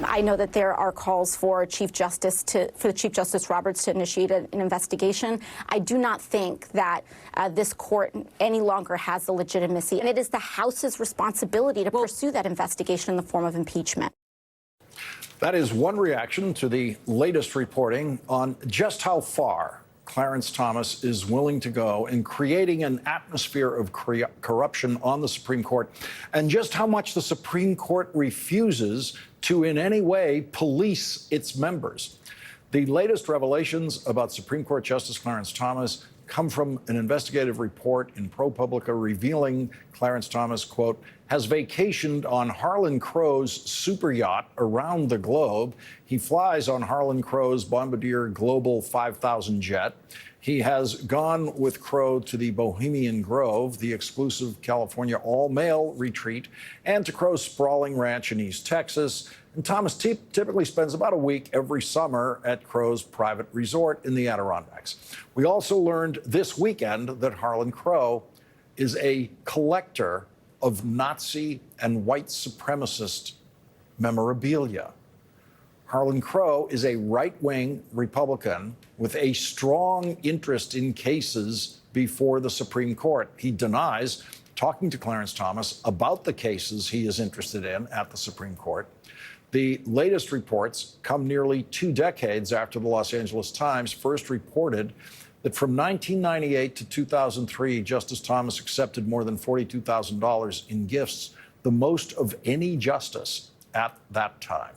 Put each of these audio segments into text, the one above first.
I know that there are calls for the Chief Justice Roberts to initiate an investigation. I do not think that this court any longer has the legitimacy, and it is the House's responsibility to pursue that investigation in the form of impeachment. That is one reaction to the latest reporting on just how far Clarence Thomas is willing to go in creating an atmosphere of corruption on the Supreme Court, and just how much the Supreme Court refuses to in any way police its members. The latest revelations about Supreme Court Justice Clarence Thomas come from an investigative report in ProPublica revealing Clarence Thomas, quote, has vacationed on Harlan Crow's super yacht around the globe. He flies on Harlan Crow's Bombardier Global 5000 jet. He has gone with Crow to the Bohemian Grove, the exclusive California all-male retreat, and to Crow's sprawling ranch in East Texas. And Thomas typically spends about a week every summer at Crow's private resort in the Adirondacks. We also learned this weekend that Harlan Crow is a collector of Nazi and white supremacist memorabilia. Harlan Crow is a right-wing Republican with a strong interest in cases before the Supreme Court. He denies talking to Clarence Thomas about the cases he is interested in at the Supreme Court. The latest reports come nearly 2 decades after the Los Angeles Times first reported that from 1998 to 2003, Justice Thomas accepted more than $42,000 in gifts, the most of any justice at that time.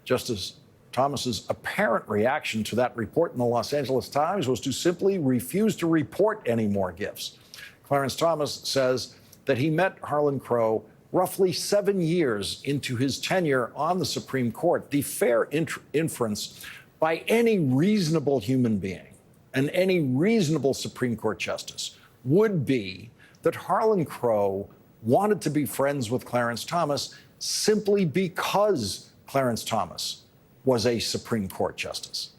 Justice Thomas's apparent reaction to that report in the Los Angeles Times was to simply refuse to report any more gifts. Clarence Thomas says that he met Harlan Crow roughly 7 years into his tenure on the Supreme Court. The fair inference by any reasonable human being and any reasonable Supreme Court justice would be that Harlan Crow wanted to be friends with Clarence Thomas simply because Clarence Thomas was a Supreme Court justice.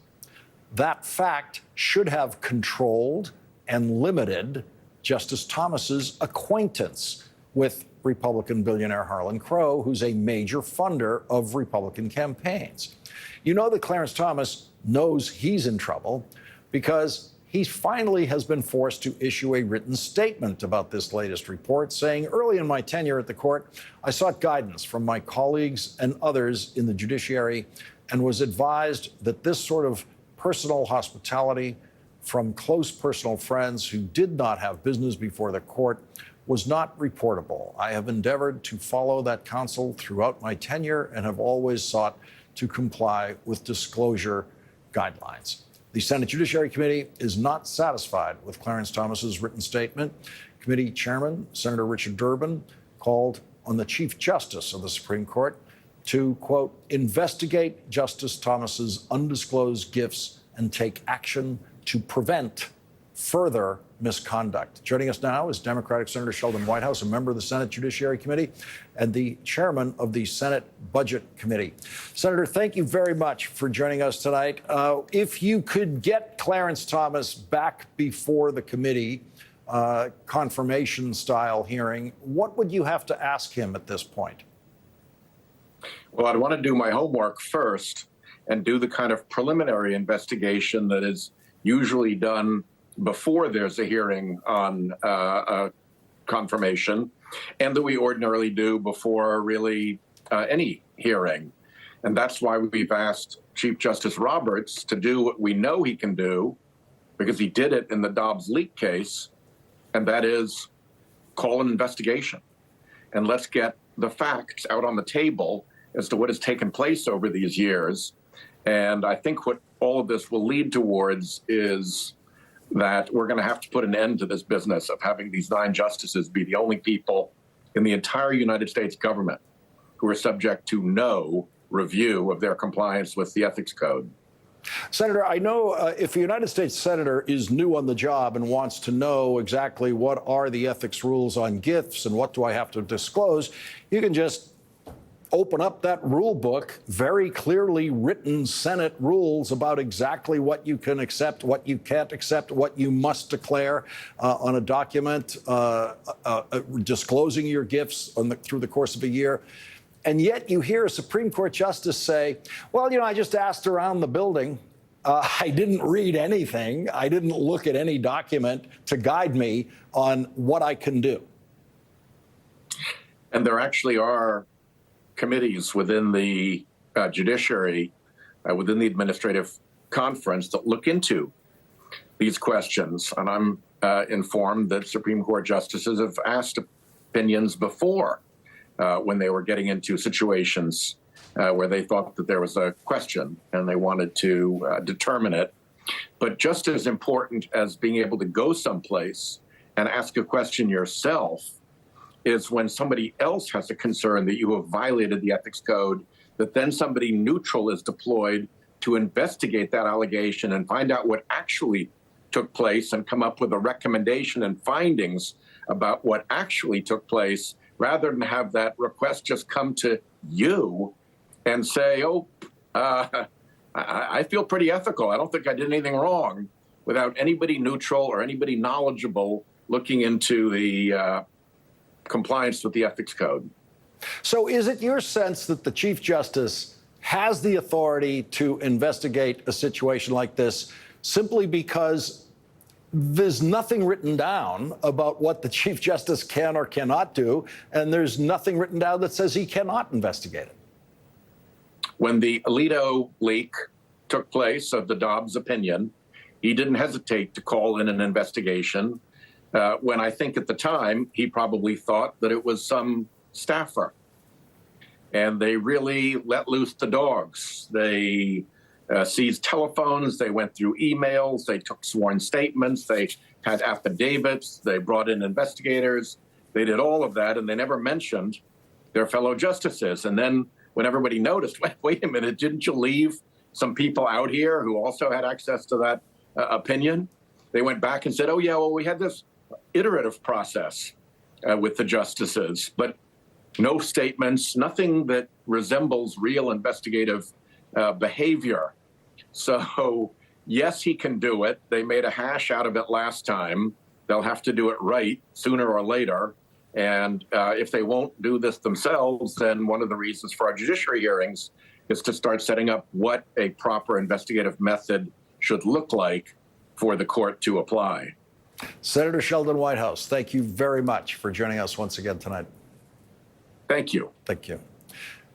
That fact should have controlled and limited Justice Thomas's acquaintance with Republican billionaire Harlan Crow, who's a major funder of Republican campaigns. You know that Clarence Thomas knows he's in trouble because he finally has been forced to issue a written statement about this latest report, saying, early in my tenure at the court, I sought guidance from my colleagues and others in the judiciary and was advised that this sort of personal hospitality from close personal friends who did not have business before the court was not reportable. I have endeavored to follow that counsel throughout my tenure and have always sought to comply with disclosure guidelines. The Senate Judiciary Committee is not satisfied with Clarence Thomas's written statement. Committee Chairman Senator Richard Durbin called on the Chief Justice of the Supreme Court to, quote, investigate Justice Thomas's undisclosed gifts and take action to prevent further misconduct. Joining us now is Democratic Senator Sheldon Whitehouse, a member of the Senate Judiciary Committee and the chairman of the Senate Budget Committee. Senator, thank you very much for joining us tonight. If you could get Clarence Thomas back before the committee, confirmation-style hearing, what would you have to ask him at this point? Well, I'd want to do my homework first and do the kind of preliminary investigation that is usually done before there's a hearing on confirmation, and that we ordinarily do before really any hearing. And that's why we've asked Chief Justice Roberts to do what we know he can do, because he did it in the Dobbs leak case, and that is call an investigation. And let's get the facts out on the table as to what has taken place over these years. And I think what all of this will lead towards is that we're going to have to put an end to this business of having these 9 justices be the only people in the entire United States government who are subject to no review of their compliance with the ethics code. Senator, I know if a United States senator is new on the job and wants to know exactly what are the ethics rules on gifts and what do I have to disclose, you can just open up that rule book, very clearly written Senate rules about exactly what you can accept, what you can't accept, what you must declare on a document, disclosing your gifts through the course of a year. And yet you hear a Supreme Court justice say, well, I just asked around the building. I didn't read anything. I didn't look at any document to guide me on what I can do. And there actually are committees within the Judiciary, within the Administrative Conference that look into these questions. And I'm informed that Supreme Court justices have asked opinions before when they were getting into situations where they thought that there was a question and they wanted to determine it. But just as important as being able to go someplace and ask a question yourself is when somebody else has a concern that you have violated the ethics code, that then somebody neutral is deployed to investigate that allegation and find out what actually took place and come up with a recommendation and findings about what actually took place, rather than have that request just come to you and say, I feel pretty ethical. I don't think I did anything wrong, without anybody neutral or anybody knowledgeable looking into the compliance with the ethics code. So is it your sense that the Chief Justice has the authority to investigate a situation like this simply because there's nothing written down about what the Chief Justice can or cannot do, and there's nothing written down that says he cannot investigate it? When the Alito leak took place of the Dobbs opinion, he didn't hesitate to call in an investigation when I think at the time he probably thought that it was some staffer. And they really let loose the dogs. They seized telephones, they went through emails, they took sworn statements, they had affidavits, they brought in investigators, they did all of that, and they never mentioned their fellow justices. And then when everybody noticed, wait a minute, didn't you leave some people out here who also had access to that opinion? They went back and said, oh, yeah, well, we had this iterative process with the justices, but no statements, nothing that resembles real investigative behavior. So, yes, he can do it. They made a hash out of it last time. They'll have to do it right sooner or later. And if they won't do this themselves, then one of the reasons for our judiciary hearings is to start setting up what a proper investigative method should look like for the court to apply. Senator Sheldon, Whitehouse, thank you very much for joining us once again tonight. Thank you. Thank you.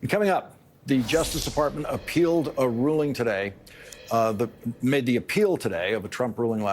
And coming up, the Justice Department appealed a ruling today, made the appeal today of a Trump ruling last